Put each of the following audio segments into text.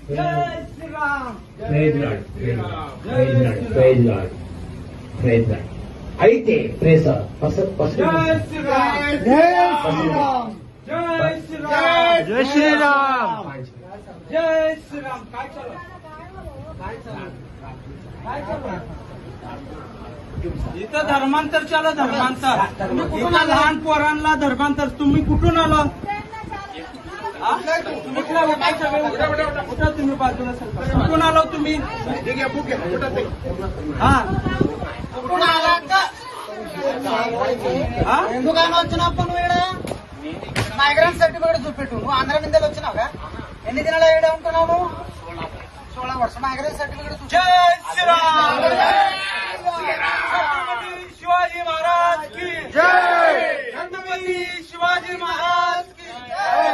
जय Shri Ram Praise Lord. Praise Lord. Praise Lord. Praise Lord. Praise Lord. అయితే praise God. जय श्री राम जय श्री राम जय श्री राम जय श्री राम जय श्री राम काय चालू इथं धर्मांतर चालू धर्मांतर तुम्ही कुठून आला लहान पोरांना धर्मांतर तुम्ही कुठून आला तुम्ही काय कुठं तुम्ही बाजूला कुठून आलो तुम्ही हा कुठून आला का ఎందుకని వచ్చినప్పుడు నువ్వు మైగ్రెంట్ సర్టిఫికేట్ చూపెట్టు నువ్వు ఆంధ్ర నుంచి వచ్చినావుగా ఎన్ని దినాలు ఏడ ఉంటున్నావు 16 వర్షం మైగ్రెంట్ సర్టిఫికేట్ जय श्री राम शिवाजी महाराज की जय छत्रपति शिवाजी महाराज की जय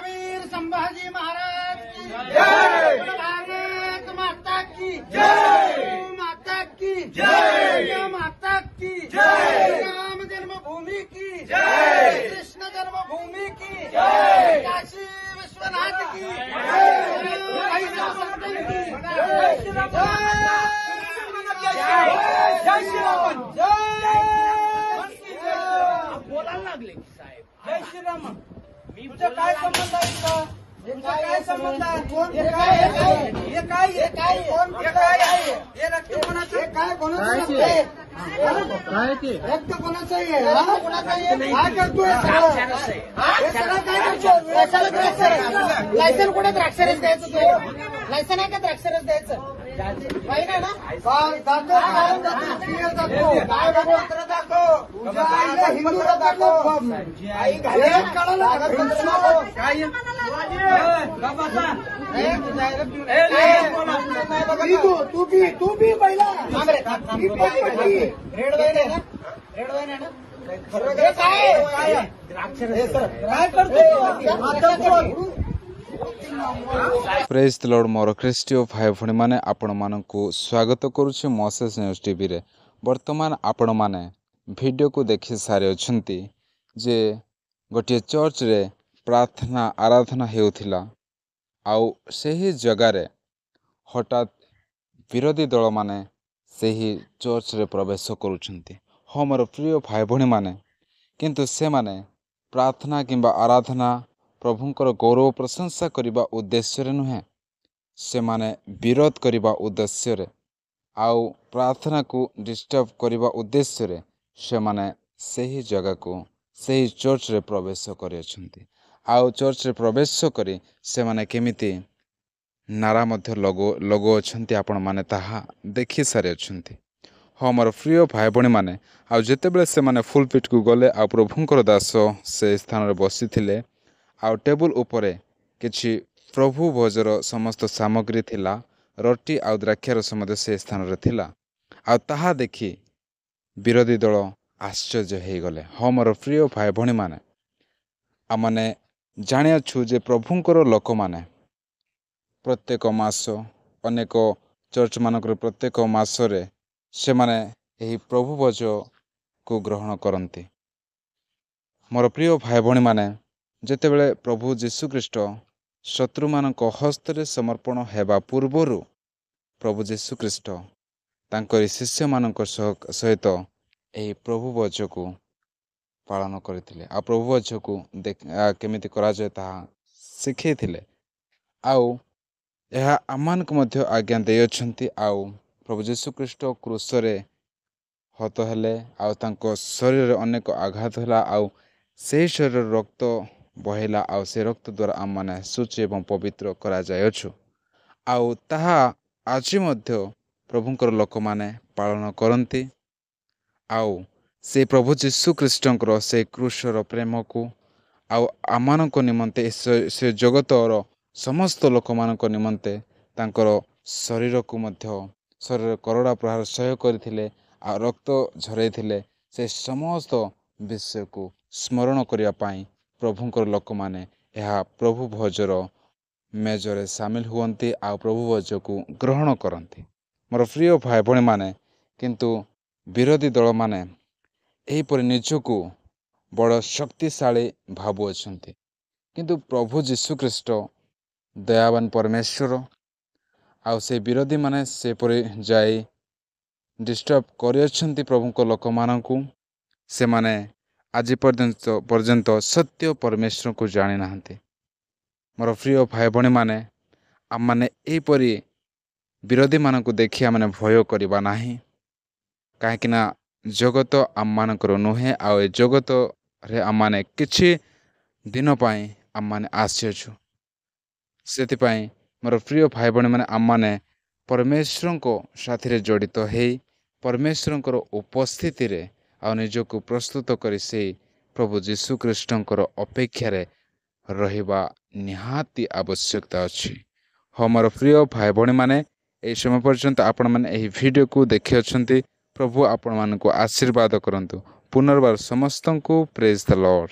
वीर संभाजी महाराज की जय भारत माता की जय माता की जय माता की जय राम जन्मभूमि की जय कृष्ण जन्मभूमि की जय काशी विश्वनाथ की जय श्री राम बोलायला लागले साहेब जय श्री राम तुझा काय संबंध आहे इथं? तुझा काय संबंध आहे हे काय आहे हे रक्त कोणाचं काय कोणाचं आहे रक्त कोणाचं आहे काय करतोय लायसन कुठे द्राक्षरस द्यायचं तू लायसन आहे का द्राक्षरस द्यायचं पाहिजे ना हिंदूला दाखव तू बी पहिला रेड वाईन आहे ना रेड वाईन आहे ना काय करतो प्रेज द लॉर्ड मोर ख्रीष्टीय भाई भणी माने आपण मानकु स्वागत करुछि मोसेस न्यूज टीवी रे। वर्तमान आपण माने वीडियो को देखि सारे अछंती जे गोटे चर्च रे प्रार्थना आराधना हेउथिला आउ सेही जगह रे हठात विरोधी दल माने सेही चर्च रे प्रवेश करुछंती। हाँ मोर प्रिय भाई भणी माने किंतु से माने प्रार्थना किंबा आराधना प्रभुंकर गौरव प्रशंसा करने उद्देश्य नुहे से माने विरोध करने उद्देश्य आउ प्रार्थना को डिस्टर्ब करने उद्देश्य से माने सही जगह को सही चर्च रे प्रवेश कर आउ चर्च रे प्रवेश करी से माने केमिति नारा मध्य लगो अछंती आपण माने ताहा देखि सारे अछंती। हाँ मोर प्रिय भाई भणी माने आउ जेतेबेले से माने फुल पिट को गले आ प्रभुंकर दास से स्थान रे बसी थिले आउ टेबुल उपरे किछि प्रभु भोजर समस्त सामग्री थिला रोटी आउ द्राक्षारस मध्य से स्थान रे थिला आउ ताहा देखि विरोधी दल आश्चर्य हो गले। हाँ मोर प्रिय भाई भणी माने आमने जानिछु जे प्रभुंकर लोक माने प्रत्येक मास अनेक चर्च मानकर प्रत्येक मासरे से माने एही प्रभु भोज को ग्रहण करती। मोर प्रिय भाई भणी माने जेतेबेले प्रभु जीशुख्रीष्ट शत्रु मानक हस्तरे समर्पण हेबा पूर्वरु प्रभु जीशुख्रीष्ट तांकरी शिष्य मानक सहित एही प्रभु भोज को पालन करथिले आ प्रभु भोज को केमिति करा जाय ताहा शिखैथिले आउ यह आमानक मध्य आज्ञा दे अछंती। आउ प्रभु जीशुख्रीष्ट क्रूसरे हत हेले आउ तांको शरीर अनेक आघात होला आउ से शरीर रक्त बहेला आउ से रक्त द्वारा आम माने शुचि एवं पवित्र करा जायछु आउ ताहा आज मध्य प्रभुंकर लोक माने पालन करती। आउ से प्रभु जीशुख्रीष्टंकर से क्रूसर प्रेम को आउ आमानक निमंते से जगतर समस्त लोक मानक निमंते तांकर शरीर को मध्य शरीर करड़ा प्रहार सह्य करथिले आ रक्त झरैथिले से समस्त विषय को स्मरण करिया पाई प्रभुंकर लोक माने यह प्रभु भोजर मेजरे सामिल हुअन्ति आ प्रभु भोज को ग्रहण करती। मोर प्रिय भाई भणी माने किंतु विरोधी दल माने एहीपरि निजको बड़ शक्तिशाली भावुअछन्ति किंतु प्रभु जीशुख्रीष्ट ଦୟାବାନ ପରମେଶ୍ୱର। ଆଉ ସେ ବିରୋଧୀମାନେ ସେପରି ଯାଇ ଡିଷ୍ଟର୍ବ କରିଅଛନ୍ତି ପ୍ରଭୁଙ୍କ ଲୋକମାନଙ୍କୁ। ସେମାନେ ଆଜି ପର୍ଯ୍ୟନ୍ତ ସତ୍ୟ ପରମେଶ୍ୱରଙ୍କୁ ଜାଣିନାହାନ୍ତି। ମୋର ପ୍ରିୟ ଭାଇ ଭଉଣୀମାନେ, ଆମମାନେ ଏହିପରି ବିରୋଧୀମାନଙ୍କୁ ଦେଖି ଆମମାନେ ଭୟ କରିବା ନାହିଁ। କାହିଁକିନା ଜଗତ ଆମମାନଙ୍କର ନୁହେଁ, ଆଉ ଏ ଜଗତରେ ଆମମାନେ କିଛି ଦିନ ପାଇଁ ଆମମାନେ ଆସିଅଛୁ। ସେଥିପାଇଁ ମୋର ପ୍ରିୟ ଭାଇ ଭଉଣୀମାନେ, ଆମମାନେ ପରମେଶ୍ୱରଙ୍କ ସାଥିରେ ଜଡ଼ିତ ହେଇ ପରମେଶ୍ୱରଙ୍କର ଉପସ୍ଥିତିରେ ଆଉ ନିଜକୁ ପ୍ରସ୍ତୁତ କରି ସେଇ ପ୍ରଭୁ ଯୀଶୁଖ୍ରୀଷ୍ଟଙ୍କର ଅପେକ୍ଷାରେ ରହିବା ନିହାତି ଆବଶ୍ୟକତା ଅଛି। ହଁ ମୋର ପ୍ରିୟ ଭାଇ ଭଉଣୀମାନେ, ଏହି ସମୟ ପର୍ଯ୍ୟନ୍ତ ଆପଣମାନେ ଏହି ଭିଡ଼ିଓକୁ ଦେଖିଅଛନ୍ତି। ପ୍ରଭୁ ଆପଣମାନଙ୍କୁ ଆଶୀର୍ବାଦ କରନ୍ତୁ। ପୁନର୍ବାର ସମସ୍ତଙ୍କୁ ପ୍ରେଜ୍ ଦ ଲର୍ଡ।